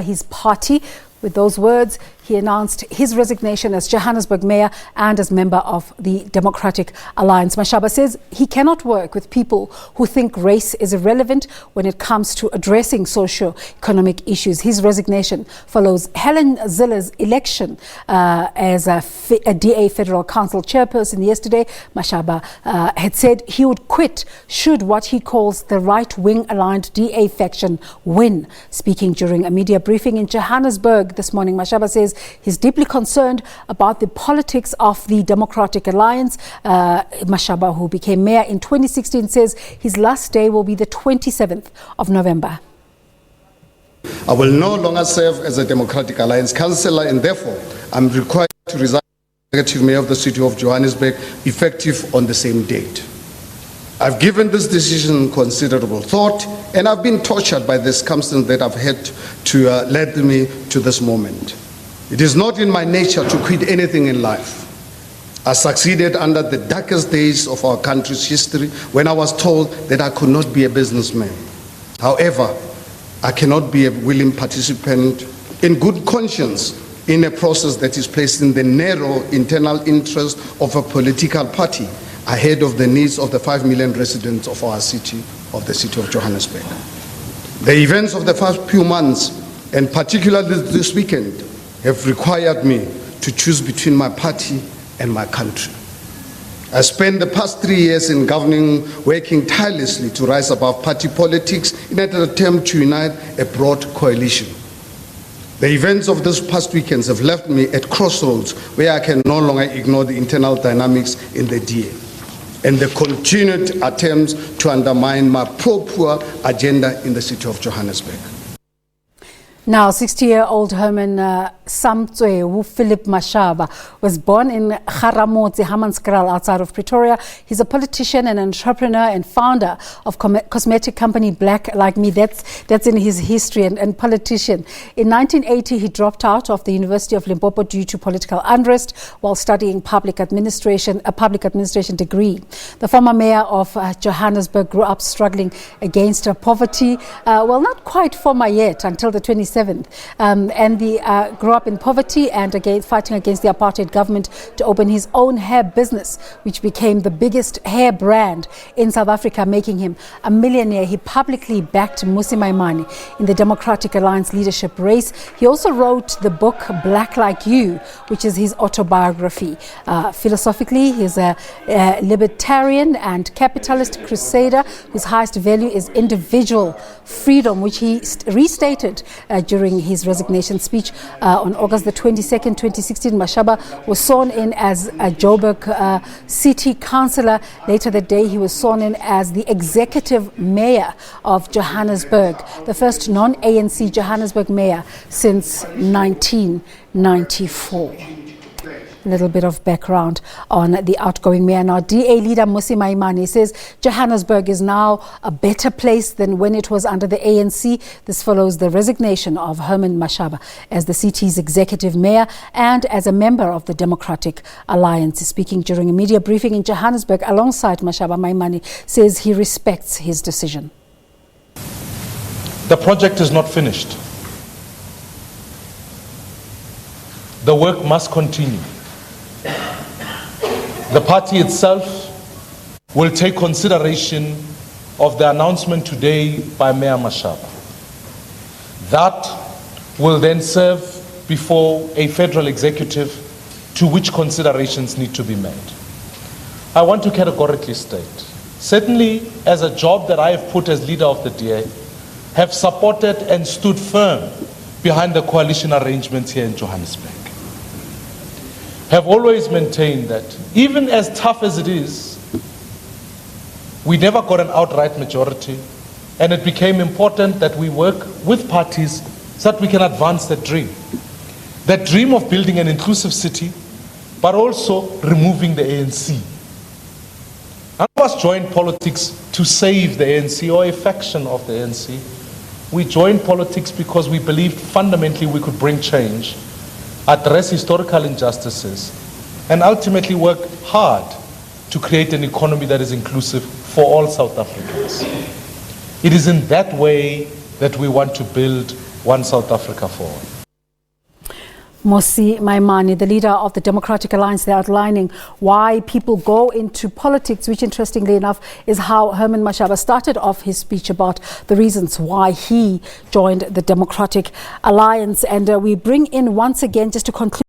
his party. With those words, he announced his resignation as Johannesburg Mayor and as member of the Democratic Alliance. Mashaba says he cannot work with people who think race is irrelevant when it comes to addressing socio-economic issues. His resignation follows Helen Zille's election as a DA Federal Council Chairperson yesterday. Mashaba had said he would quit should what he calls the right-wing aligned DA faction win. Speaking during a media briefing in Johannesburg this morning, Mashaba says he's deeply concerned about the politics of the Democratic Alliance. Mashaba, who became mayor in 2016, says his last day will be the 27th of November. I will no longer serve as a Democratic Alliance councillor, and therefore I'm required to resign as executive mayor of the city of Johannesburg, effective on the same date. I've given this decision considerable thought, and I've been tortured by the circumstances that have had to lead me to this moment. It is not in my nature to quit anything in life. I succeeded under the darkest days of our country's history when I was told that I could not be a businessman. However, I cannot be a willing participant in good conscience in a process that is placing the narrow internal interest of a political party ahead of the needs of the 5 million residents of our city, of the city of Johannesburg. The events of the past few months, and particularly this weekend, have required me to choose between my party and my country. I spent the past 3 years in governing, working tirelessly to rise above party politics in an attempt to unite a broad coalition. The events of this past weekends have left me at crossroads where I can no longer ignore the internal dynamics in the DA and the continued attempts to undermine my pro-poor agenda in the city of Johannesburg. Now, 60-year-old Herman Philip Mashaba was born in Garamotse, Hammanskraal, outside of Pretoria. He's a politician and entrepreneur and founder of cosmetic company Black Like Me. That's in his history, and politician. In 1980, he dropped out of the University of Limpopo due to political unrest while studying a public administration degree. The former mayor of Johannesburg grew up struggling against poverty. Well, not quite former yet, until the 27th. And he grew up in poverty and fighting against the apartheid government to open his own hair business, which became the biggest hair brand in South Africa, making him a millionaire. He publicly backed Mmusi Maimane in the Democratic Alliance leadership race. He also wrote the book Black Like You, which is his autobiography. Philosophically, he's a libertarian and capitalist crusader whose highest value is individual freedom, which he restated during his resignation speech on August the 22nd, 2016. Mashaba was sworn in as a Joburg city councillor. Later that day, he was sworn in as the executive mayor of Johannesburg, the first non-ANC Johannesburg mayor since 1994. A little bit of background on the outgoing mayor. Now, DA leader Mmusi Maimane says Johannesburg is now a better place than when it was under the ANC. This follows the resignation of Herman Mashaba as the city's executive mayor and as a member of the Democratic Alliance. Speaking during a media briefing in Johannesburg alongside Mashaba, Maimane says he respects his decision. The project is not finished. The work must continue. The party itself will take consideration of the announcement today by Mayor Mashaba. That will then serve before a federal executive to which considerations need to be made. I want to categorically state, certainly as a job that I have put as leader of the DA, have supported and stood firm behind the coalition arrangements here in Johannesburg. Have always maintained that even as tough as it is, we never got an outright majority, and it became important that we work with parties so that we can advance that dream of building an inclusive city, but also removing the ANC. None of us joined politics to save the ANC or a faction of the ANC. We joined politics because we believed fundamentally we could bring change, address historical injustices, and ultimately work hard to create an economy that is inclusive for all South Africans. It is in that way that we want to build One South Africa for all. Mosi Maimane, the leader of the Democratic Alliance, they're outlining why people go into politics, which interestingly enough is how Herman Mashaba started off his speech about the reasons why he joined the Democratic Alliance. And we bring in once again, just to conclude,